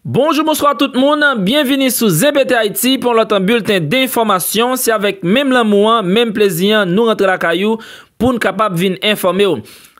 Bonjour, bonsoir tout le monde. Bienvenue sur ZBT Haïti pour notre bulletin d'information. C'est avec même l'amour, même plaisir, nous rentrons la caillou pour nous capables de venir informer.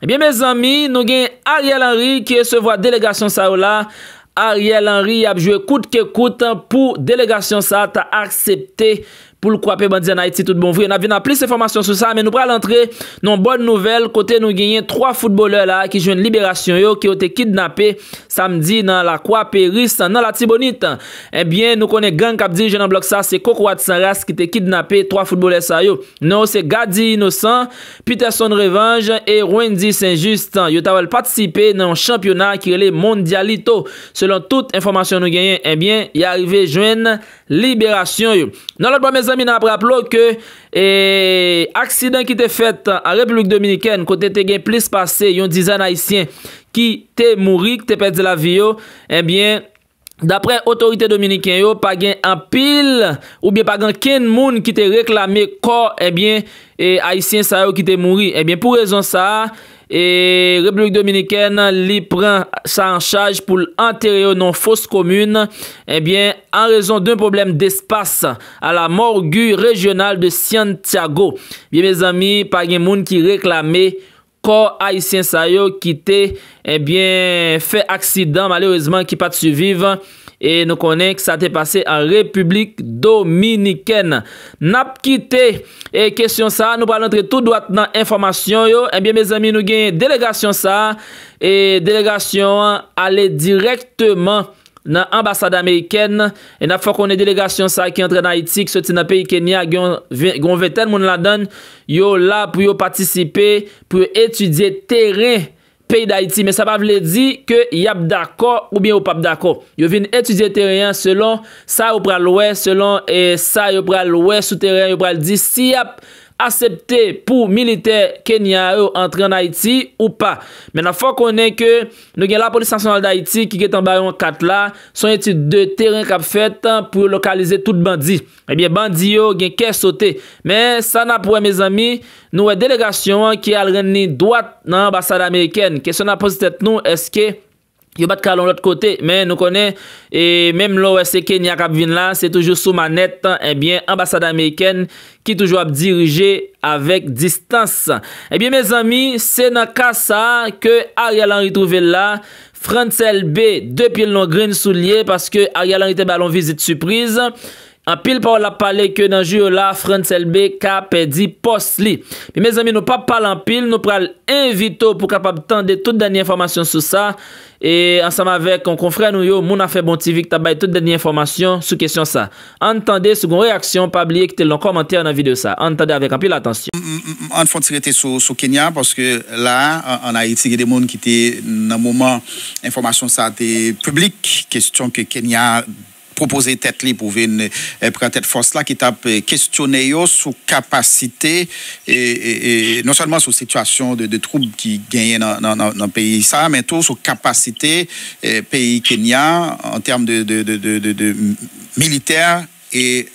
Eh bien, mes amis, nous avons Ariel Henry qui recevoir délégation Saoula. Ariel Henry a joué coûte que coûte pour délégation ça t'a accepté pour le croiper bandit en Haïti tout bon vrai. On a vu plus d'informations sur ça mais nous pral entrer dans bonne nouvelle côté nous gagner 3 footballeurs là qui jouent une libération yo qui ont été kidnappés samedi dans la Croix Péris dans la Tibonite. Eh bien nous connaît gang qui dirige dans bloc ça c'est Coco Sanras qui était kidnappé 3 footballeurs ça yo. Non c'est Gadi Innocent, Peterson Revanche et Wendy Saint-Just. Yo t'a participé dans un championnat qui est le Mondialito. Selon toute information nous gagnons, eh bien, il est arrivé joindre libération. Dans l'autre mes amis, nous avons rappelé que accident qui était fait en République Dominicaine, côté te gen plus passé, yon dizaine haïtien qui te mouri, qui te perdu la vie, eh bien, d'après autorité dominicaine yo pas gen en pile ou bien pas gen ken moun qui te réclamé corps eh bien haïtien ça yo qui te mouri eh bien pour raison ça et République Dominicaine li prend ça en charge pour enterrer non fosse commune eh bien en raison d'un problème d'espace à la morgue régionale de Santiago. Bien mes amis pas gen moun qui réclamé corps haïtien sa yo qui te eh bien fait accident malheureusement qui pas de survivre et nous connaissons que ça t'est passé en République Dominicaine. N'a quitté et question ça nous allons entrer tout droit dans information yo. Eh bien mes amis nous gagne délégation ça et délégation aller directement dans l'ambassade américaine et n'a fait qu'on ait délégation ça qui entre en Haïti qui sorti dans pays Kenya gon vingtaine moun la donne yo là pour yo participer pour étudier terrain pays d'Haïti mais ça pas veut dire que y a d'accord ou bien ou pas d'accord yo vinn étudier terrain selon ça ou pral ouais selon et ça yo pral ouais sous terrain yo pral dire si y a accepté pour militaire Kenya entrer en Haïti ou pas. Maintenant faut qu'on ait que nous avons la police nationale d'Haïti qui est en baillon 4 là, son étude de terrain qu'a fait pour localiser tout bandit. Eh bien bandit yo gen qu'est sauté. Mais ça n'a pour mes amis, nous une délégation qui a reni droite dans l'ambassade américaine. Question n'a posé tête nous est-ce que yo bat kalon l'autre côté mais nous connaît et même l'OSC Kenya qui vient là c'est toujours sous manette eh bien ambassade américaine qui toujours a dirigé avec distance. Eh bien mes amis c'est dans cas ça que Ariel Henry trouvé là Francel B depuis le long green soulier parce que Ariel Henry était ballon visite surprise. En pile par la parler que dans jour là Francel B ka perdu poste li. Mais mes amis nous pas parler en pile nous pral inviter pour capable tendre toute dernière information sur ça et ensemble avec un confrère nous yo moun a fait bon TV qui t'a bail toute dernière information sur question ça. Entendez second réaction pas oublier que le commentaire dans vidéo ça. Entendez avec un pile attention. On faut tirer sur Kenya parce que là en Haïti il y a des monde qui étaient dans moment information ça était public question que Kenya proposer tête libre pour venir prendre tête force là qui t'a questionné sur capacité et non seulement sur situation de troubles qui gagnent dans le pays ça mais tout sur capacité pays Kenya en termes de militaires et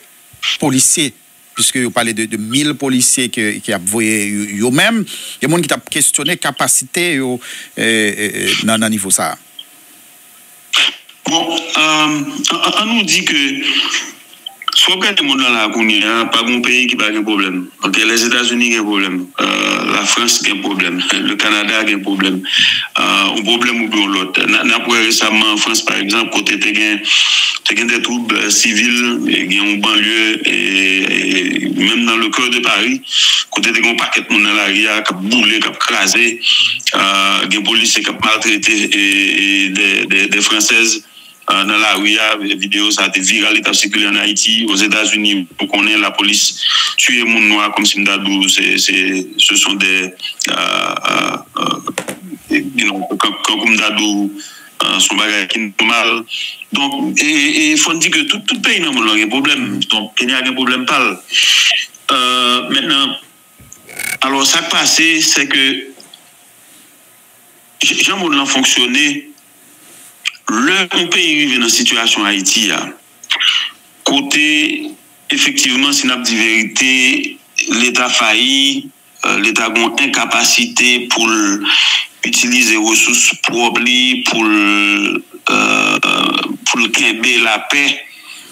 policiers puisque vous parlez de 1000 policiers qui a voyé eux-mêmes il y a des gens qui t'a questionné capacité dans le niveau ça. Bon, on nous dit que soit que les gens dans la Kounia, pas un pays qui n'a pas de problème. Okay, les États-Unis ont un problème, la France a un problème, le Canada a un problème. Un problème ou bien l'autre. N'a récemment en France, par exemple, côté des troubles civils, il y a une banlieue, et même dans le cœur de Paris, côté des paquets de monde dans la rue, qui a boulé, qui a crasé, il y a des policiers qui ont maltraité des Françaises. Dans la rue, la vidéo, ça a été viral, il a circulé en Haïti, aux États-Unis, on connaît la police tuer les gens noirs comme Simdadou, ce sont des comme Dadou, son bagage qui est normal. Donc, il faut dire que tout pays dans le monde a un problème. Donc, Kenya a un problème pas. Maintenant, alors, ça qui est passé, c'est que Jean-Maud fonctionné. Le pays vit dans la situation Haïti, côté, effectivement, si nous avons dit vérité, l'État failli, l'État a une incapacité pour utiliser les ressources propres, pour pour le kembe la paix,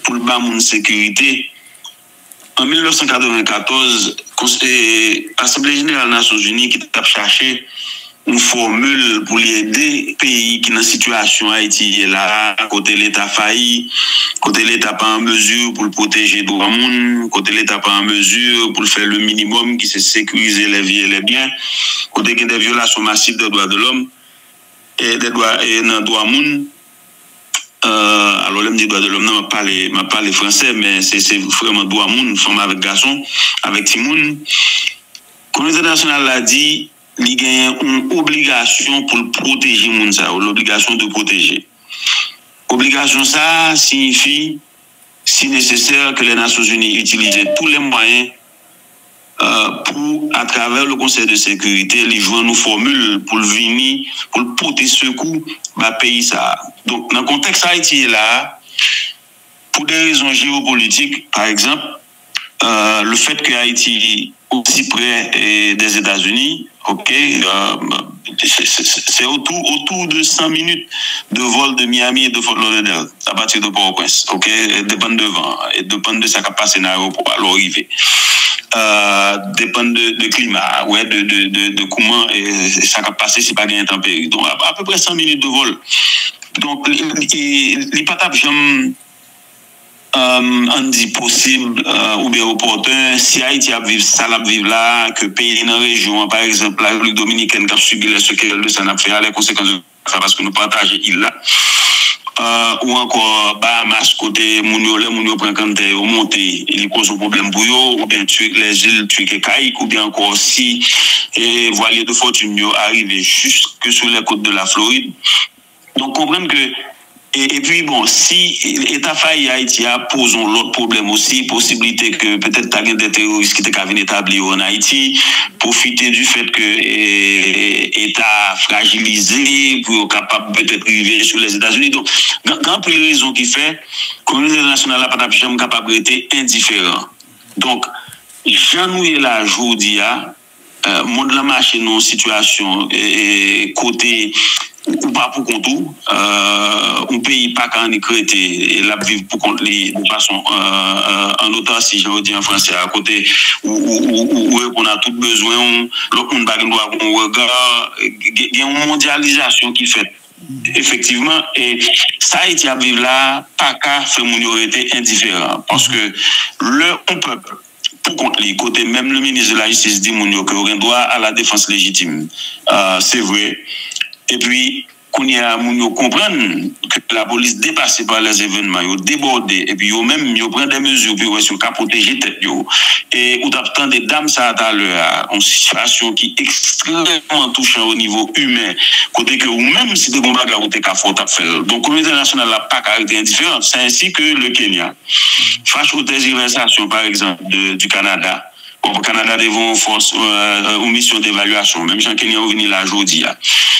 pour le bas mon sécurité. En 1994, l'Assemblée générale des Nations Unies qui a cherché une formule pour aider pays qui dans situation Haïti là, côté l'État failli, côté l'État pas en mesure pour protéger les droits monde, côté l'État pas en mesure pour faire le minimum qui c'est sécuriser les vies et les biens, côté qu'il y a des violations massives des droits de l'homme et des droits et dans droits monde. Alors là me dit droits de l'homme, non, m'a parlé français, mais c'est vraiment droit monde, femme avec garçon, avec Timoun. La communauté internationale a dit il y a une obligation pour protéger moun ça, l'obligation de protéger. Obligation ça signifie, si nécessaire, que les Nations Unies utilisent tous les moyens pour, à travers le Conseil de sécurité, les jouer nos formules pour venir, pour porter secours à pays ça. Donc, dans le contexte Haïti là, pour des raisons géopolitiques, par exemple, le fait que Haïti aussi près des États-Unis, ok, c'est autour de 100 minutes de vol de Miami et de Fort Lauderdale à partir de Port-au-Prince, ok, dépend de vent et dépend de ça qui passe dans l'aéroport à l'arrivée. Dépend de climat, ouais, de comment ça va passer si pas bien intempérie. Donc à peu près 100 minutes de vol. Donc les patates j'aime on dit possible ou bien opportun si Haïti a vivre ça la vivre là que pays dans la région par exemple la République dominicaine qui a subi les séquelles de ça n'a fait les conséquences de ça parce que nous partageons île là. Ou encore Bahamas côté Mounio prend quand au monter il pose un problème pour eux ou bien tuer les îles tuer Caïques ou bien encore si voilier de fortune yo arrivé jusque sur les côtes de la Floride. Donc comprendre que et puis bon, si l'État failli Haïti a posé l'autre problème aussi, possibilité que peut-être t'as des terroristes qui étaient venus établir en Haïti, profiter du fait que l'État fragilisé pour capable peut-être arriver sur les États-Unis. Donc, grand plus de raisons qui fait, la communauté internationale n'a pas jamais capable d'être indifférent. Donc, j'en ai là aujourd'hui, monde la marché dans situation côté ou pas pour contour, un pays pas qu'en écrété et la vivre pour contre les de façon en autant si je veux dire en français à côté où on a tout besoin l'autre monde pas doit un regard il y a une mondialisation qui fait effectivement et ça a été à vivre là pas qu'à faire minorité indifférent parce que un peuple pour contre les côtés même le ministre de la Justice dit mon que aucun droit à la défense légitime c'est vrai. Et puis, qu'on y a comprendre que la police dépassée par les événements, ils débordé, et puis ils même ils prennent des mesures pour protéger tête yo. Et ou t'attend des dames ça à l'heure, en situation qui est extrêmement touchante au niveau humain, côté que ou même si des combats ou t'es fort à faire. Donc, la communauté internationale n'a pas caractère indifférent, c'est ainsi que le Kenya. Face aux tergiversations, par exemple, du Canada. Au Canada, ils vont force une mission d'évaluation. Même Jean Kenya est venu là aujourd'hui.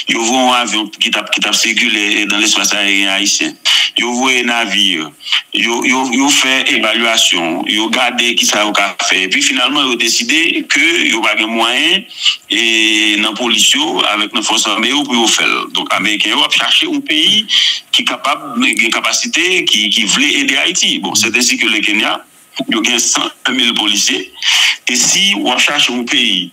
Ils vont un avion qui t'a circulé dans l'espace aérien haïtien. Ils vont un navire. Ils fait évaluation. Ils regardent qui ça a fait. Et puis finalement, ils ont décidé que ils n'ont pas de moyens et dans la police avec nos forces armées pour faire. Donc, les Américains vont chercher un pays qui est capable, une capacité, qui veut aider Haïti. Bon, c'est ainsi que le Kenya. Il y a 101 000 policiers. Et si on cherche un pays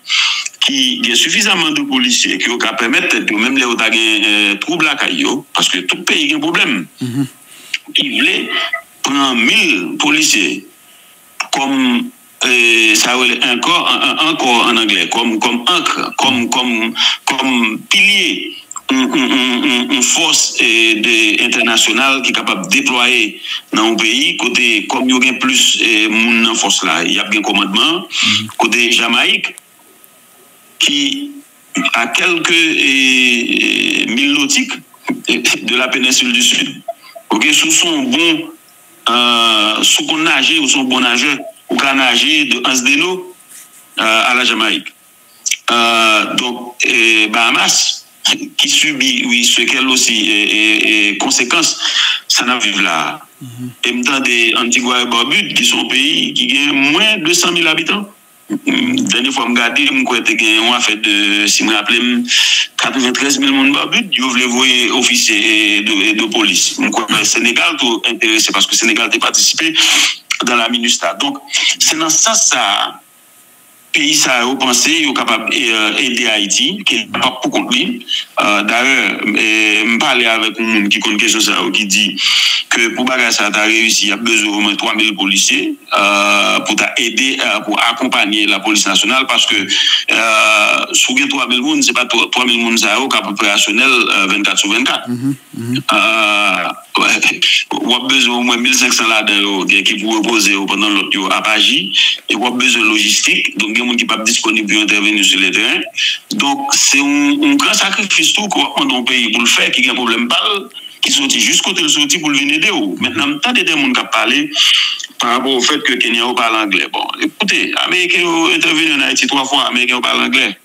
qui a suffisamment de policiers qui permettent de même les troubles à Caillou, parce que tout pays a un problème, qui voulait prendre 1000 policiers comme ça encore en anglais, comme ancre, comme pilier. Une force internationale qui est capable de déployer dans un pays côté comme il y a plus de force là il y a bien commandement côté Jamaïque qui a quelques milles nautiques de la péninsule du Sud ok sous son bon sous qu'on nager ou son bon nageur ou qu'on nager de Ansdeno à la Jamaïque donc Bahamas qui subit, oui, ce qu'elle aussi et conséquences, ça n'a vu là. Et même dans des Antigua et Barbude, qui sont pays qui ont moins de 100 000 habitants. Dernière fois, je regarde, on a fait de, si je me rappelle, 93 000 personnes par but, je voulais voir officier de police. Le Sénégal est intéressé parce que le Sénégal a participé dans la MINUSTA. Donc, c'est dans ça, pays ça a pensé, ils sont capables d'aider Haïti, qui est pas pour compte lui. D'ailleurs, je parlais avec un monde qui connaît question ça, qui dit que pour bagarre ça a réussi, il y a besoin au moins 3000 policiers pour aider, pour accompagner la police nationale, parce que sous 3000 personnes, c'est pas 3000 personnes ça qui est opérationnel 24 sur 24. On a besoin au moins 1500 là-dedans qui pour reposer pendant l'autre à Paris, et on a besoin de logistique, donc il y a des gens qui ne sont pas disponibles pour intervenir sur le terrain. Donc c'est un grand sacrifice tout qu'on a un pays pour le faire, qui a un problème qui sortit jusqu'au côté le sorti pour le venir aider. Maintenant, tant de gens qui ont parlé par rapport au fait que Kenya parle anglais. Bon, écoutez, les Américains ont intervenu en Haïti 3 fois, les Américains parlent anglais.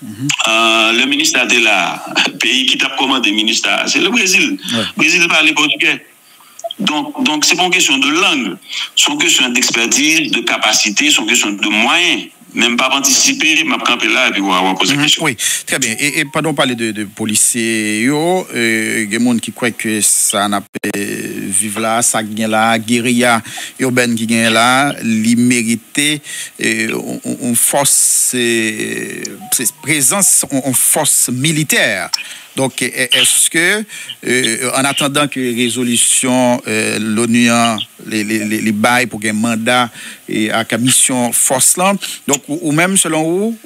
Le ministre de là, pays qui t'a commandé le ministre, c'est le Brésil. Le Brésil parle portugais. Donc c'est pas une question de langue, c'est une question d'expertise, de capacité, c'est une question de moyens. Même pas anticiper, m'a campé là et puis on va poser des questions. Oui, très bien. Et pardon, parler de policiers, il y a des gens qui croient que ça n'a pas vivre là, ça gagne là, guérilla urbaine qui gagne là, l'immérité, on force, présence, on force militaire. Donc, est-ce que, en attendant que résolution, l'ONU, les bails pour un mandat et à la mission force là, donc, ou même selon vous,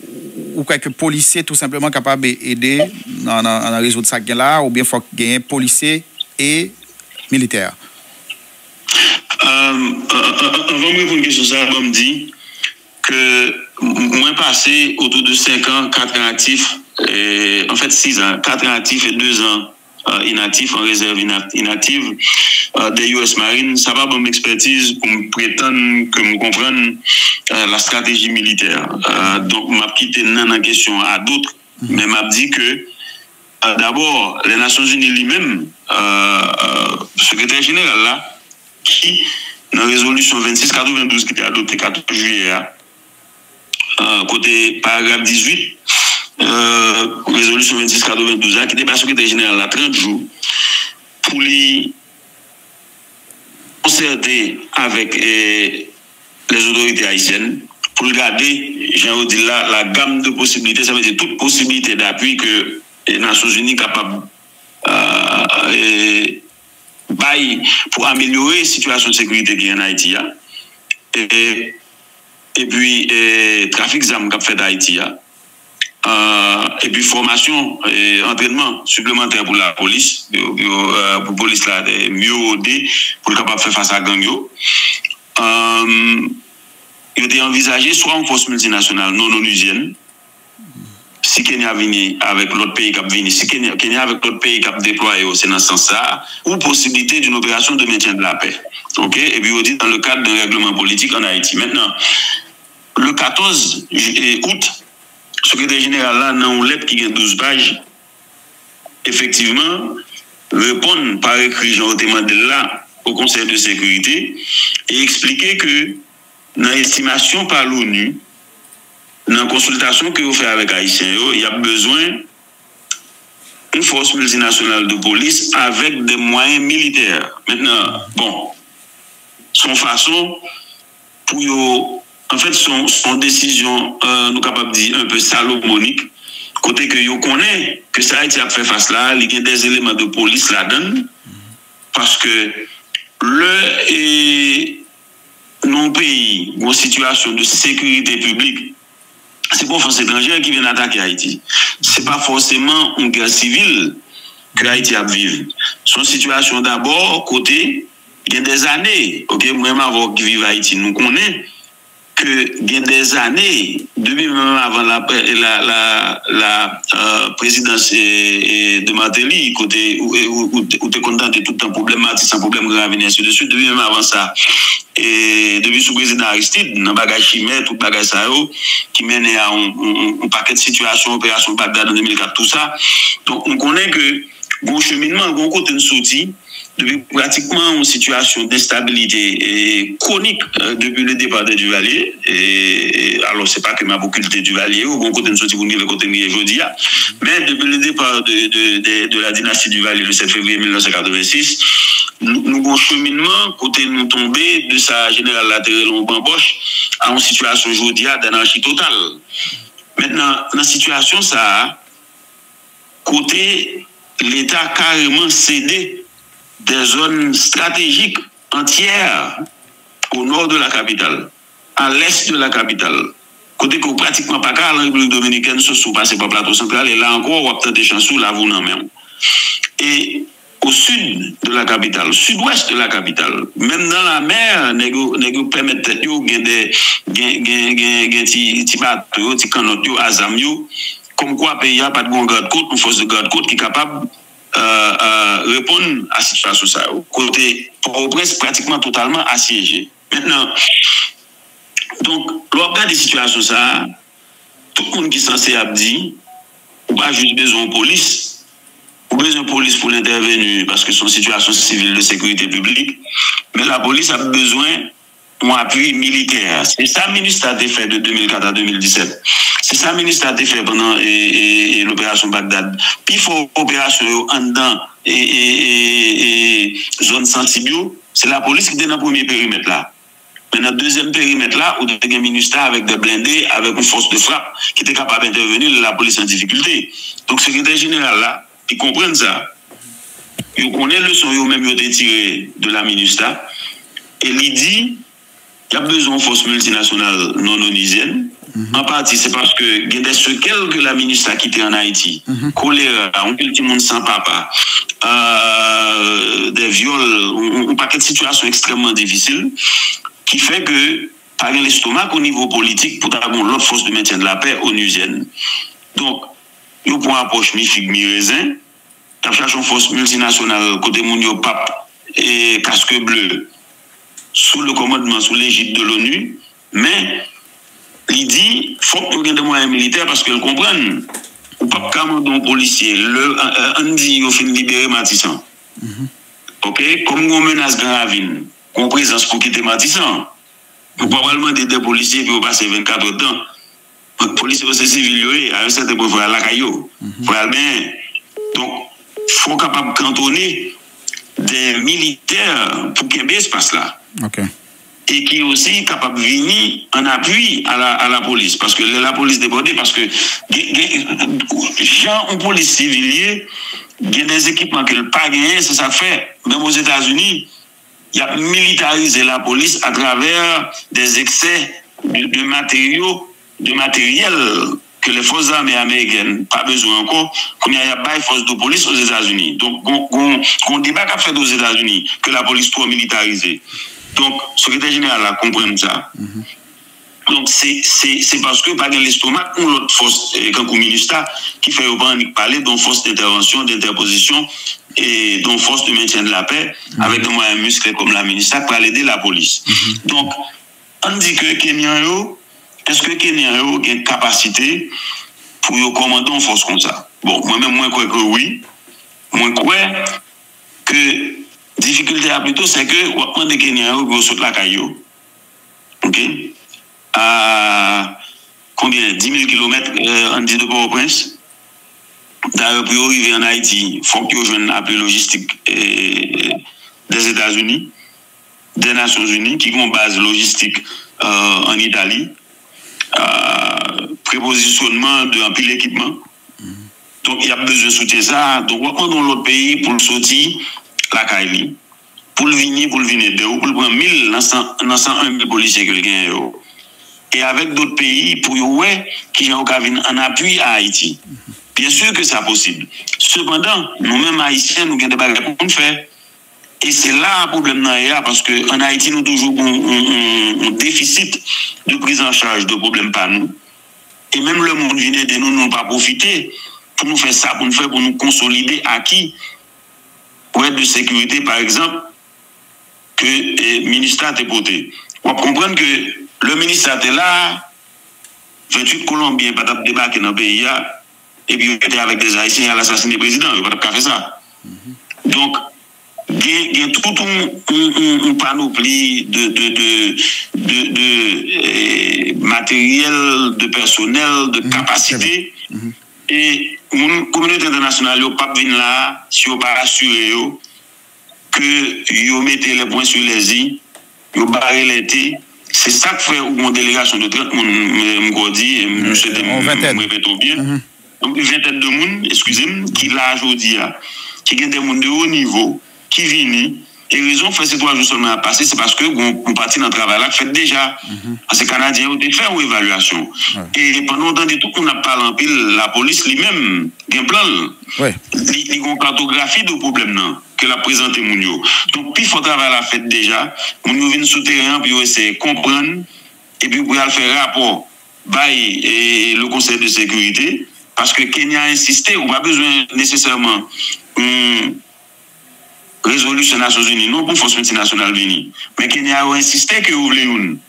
ou quelques policiers tout simplement capables d'aider dans résoudre ça là, ou bien il faut gagner policiers et militaires? Avant de répondre à une question, ça me dit que moi passé autour de 5 ans, 4 ans actifs, en fait 6 ans, 4 ans actifs et 2 ans inactifs, en réserve inactive des US Marines, ça va mon expertise pour me prétendre que je comprenne la stratégie militaire. Donc, je vais quitter la question à d'autres, mais je m'a dit que d'abord, les Nations Unies lui-même, le secrétaire général là, qui, dans la résolution 2692 qui était adoptée le 14 juillet, côté paragraphe 18, résolution 2692 qui était pas secrétaire général à 30 jours pour lui concerter avec les autorités haïtiennes pour regarder, j'ai dit là, la gamme de possibilités, ça veut dire toute possibilité d'appui que les Nations Unies sont capables pour améliorer la situation de sécurité qui est en Haïti. Et puis, trafic d'armes qu'a fait d'Haïti. Et puis, formation et entraînement supplémentaire pour la police, pour la police là, mieux rodée pour être capable de faire face à gang. Il était envisagé soit une force multinationale non onusienne, si Kenya vient avec l'autre pays qui a venu, si Kenya avec l'autre pays qui a déployé, c'est dans ce sens-là, ou possibilité d'une opération de maintien de la paix. OK? Et puis, on dit dans le cadre d'un règlement politique en Haïti. Maintenant, le 14 août, le secrétaire général là, dans une lettre qui a 12 pages, effectivement, répond par écrit, Jean demandé là, au Conseil de sécurité, et expliquer que, dans l'estimation par l'ONU, dans la consultation que vous faites avec Haïtiens, il y a besoin d'une force multinationale de police avec des moyens militaires. Maintenant, bon, son façon pour en fait son décision, nous capables de dire un peu salomonique, côté que vous connaissez que ça a été fait face là, il y a des éléments de police là-dedans, parce que nos pays, une situation de sécurité publique, c'est pas force étrangère qui vient attaquer Haïti. C'est pas forcément une guerre civile que Haïti a vécu. Son situation d'abord, côté, il y a des années, ok, même avant qui vivent Haïti, nous connaissons que il y a des années, depuis même avant la présidence de Martelly, côté où tu es content de tout un problématique, sans problème grave, et ainsi de suite, depuis même avant ça. Et depuis sous président Aristide, dans le bagage chimère, tout le bagage ça, qui mène à un paquet de situations, opération Bagdad en 2004, tout ça. Donc, on connaît que, bon cheminement, bon côté de sortie, depuis pratiquement une situation d'instabilité chronique depuis le départ de Duvalier. Alors, c'est pas que ma occulté Duvalier, ou bon côté nous sorti pour le côté aujourd'hui, mais depuis le départ de la dynastie Duvalier le 7 février 1986, nous avons cheminement côté nous tomber de sa générale latérale en bamboche à une situation aujourd'hui d'anarchie totale. Maintenant, dans la situation, ça, côté l'État carrément cédé des zones stratégiques entières au nord de la capitale, à l'est de la capitale. Côté que pratiquement pas qu'à la République dominicaine, se sont passés par plateau central, et là encore, on va peut-être des chansons, là, vous n'en même. Et au sud de la capitale, sud-ouest de la capitale, même dans la mer, nous permettent de des bateaux, des canots, azam, comme quoi, pays a pas de bon garde-côte, une force de garde-côte qui est capable répondre à cette situation. Ça. Côté Port-au-Prince, pratiquement totalement assiégé. Maintenant, donc, l'organe des situations, ça, tout le monde qui est censé a dit, ou pas juste besoin de police, ou besoin de police pour l'intervenir, parce que son situation civile de sécurité publique, mais la police a besoin d'un appui militaire. C'est ça le ministère a fait de 2004 à 2017. C'est ça le ministère a fait pendant l'opération Bagdad. Puis il faut opération en dedans et zone sensible, c'est la police qui est dans le premier périmètre là. Mais dans le deuxième périmètre là, où il y a un ministère avec des blindés, avec une force de frappe qui était capable d'intervenir, la police en difficulté. Donc le secrétaire général là, ils comprennent ça. Ils connaissent le son, ils même tiré de la ministère. Et il dit, il y a besoin de forces multinationales non onisiennes. En partie, c'est parce que il y a des séquelles que la ministre a quitté en Haïti. Choléra, on peut le monde sans papa, des viols, un paquet de situations extrêmement difficiles, qui fait que, par l'estomac au niveau politique, pour avoir l'autre force de maintien de la paix onusienne. Donc, nous prenons approche mi-figue, mi-raisin, nous cherchons une force multinationale, côté Mounio Pape et Casque Bleu, sous le commandement, sous l'égide de l'ONU, mais il dit qu'il faut que nous ayons des moyens militaires parce qu'ils comprennent. Ou pas commander un policier, on dit qu'il faut libérer Matissan. Ok? Comme on menace Grand Ravine, qu'on présence pour quitter Matissan, nous pouvons pas demander des policiers pour passer 24 heures de temps. Les policiers sont civils, à un certain point, il faut aller à la caillou. Donc, il faut capable de cantonner des militaires pour qu'il y ait un espace là. Okay. Et qui est aussi capable de venir en appui à la police. Parce que la police débordée, parce que gens en police civile, il y a des équipements qu'elle n'a pas gagné, c'est ça fait. Même aux États-Unis, il y a militarisé la police à travers des excès de matériaux, de matériel que les forces armées américaines pas besoin encore, qu'on y a pas de force de police aux États-Unis. Donc, on débat qu'a fait aux États-Unis que la police soit militarisée. Donc, le secrétaire général a compris ça. Donc, c'est parce que, par l'estomac, ou l'autre force, quand le ministère, qui fait parler d'une force d'intervention, d'interposition, et d'une force de maintien de la paix, avec des moyens musclés comme la ministère, pour aider la police. Donc, on dit que Kenya, est-ce que Kenya a une capacité pour commander une force comme ça? Bon, moi-même, moi, je crois que oui. Moi, je crois que difficulté plutôt, c'est que on prend des Kenyans qui sautent la caillou. OK? À combien? 10 000 km en dit de Port-au-Prince. D'ailleurs, pour arriver en Haïti, il faut qu'ils joignent l'appui logistique des États-Unis, des Nations Unies, qui ont une base logistique en Italie, prépositionnement d'un pile d'équipement. Donc, il y a besoin de soutien ça. Donc, on prend dans l'autre pays pour le sortir la Kaili, pour le venir de ou pour le prendre 1000 dans 101 000 policiers que le gagne. Et avec d'autres pays pour ouais qui ont en appui à Haïti. Bien sûr que c'est possible. Cependant, nous-mêmes Haïtiens, nous avons des bagages pour nous faire. Et c'est là le problème parce qu'en Haïti, nous avons toujours un déficit de prise en charge de problèmes par nous. Et même le monde vient de nous, nous pas profiter pour nous faire ça, pour nous consolider acquis. Pour être de sécurité, par exemple, que le ministère a déporté. On comprendre que le ministère était là, 28 Colombiens pas débarquer dans le pays, et puis il était avec des Haïtiens à l'assassiné président, il n'a pas fait ça. Donc, il y a toute une panoplie de matériel, de personnel, de capacité. Et la communauté internationale n'a pas venir là si on pas assurer que vous mettez les points sur les i, vous barrez les t. C'est ça que fait une délégation de 30 personnes, je répète bien. Donc, une vingtaine de monde, excusez-moi, qui là aujourd'hui, qui ont des gens de haut niveau, qui viennent. Et raison fait ces 3 jours seulement à passer, c'est parce que on partit dans le travail là, fait déjà. Parce que les Canadiens ont fait une évaluation. Et pendant longtemps, tout on a parlé en pile, la police lui-même, il y a un plan. Il y a une cartographie de problème que la présente Mounio. Donc, puis il faut travailler la fête déjà. Mounio vient sous terrain, puis essayer de comprendre, et puis pour faire rapport, et le Conseil de sécurité. Parce que Kenya a insisté, on n'a pas besoin nécessairement résolution des Nations Unies, non pour force multinationale venir. Mais Kenya a insisté que vous voulez une.